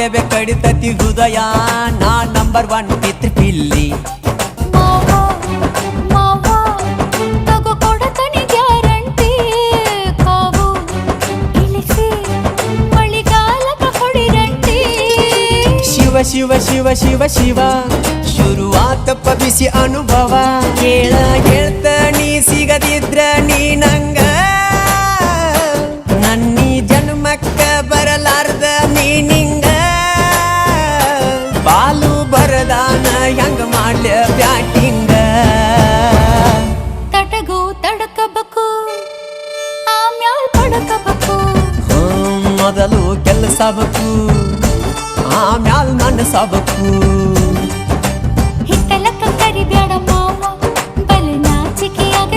ಮಾಡ್ಲೇಬೇಕು ಕಡಿತತಿ ಹೃದಯ ನಾ ನಂಬರ್ 1 ಪಿತೃ ಪಿಲ್ಲಿ ತಗೋ ಕೊಡತನಿ ಗ್ಯಾರಂಟಿ ಕಾವು ಇಳಿಸಿ ಮಳಿಗಾಲಕ ಹೊಡಿರಂಟಿ ಶಿವ ಶಿವ ಶಿವ ಶಿವ ಶಿವ ಶುರುವಾತಪ್ಪ ಬಿಸಿ ಅನುಭವ ಕೇಳ ಹೇಳ್ತ ನೀ ಸಿಗದಿದ್ರ ನೀ ನಂಗ ನನ್ನೀ ಜನ್ಮಕ್ಕ ಬರಲಾರ್ದ ನೀ ನಿಂಗ ಬಾಲು ಬರದಾನ ಹೆಂಗ ಮಾಡ್ಲ ಬ್ಯಾಟಿಂಗ ತಟಗೂ ತಡಕಬೇಕು ಆಮ್ಯಾಲ್ ಪಡಕಬೇಕು ಮೊದಲು ಕೆಲಸ ಬೇಕು ಆಮ್ಯಾಲ್ ನನ್ನ ಸಬಕು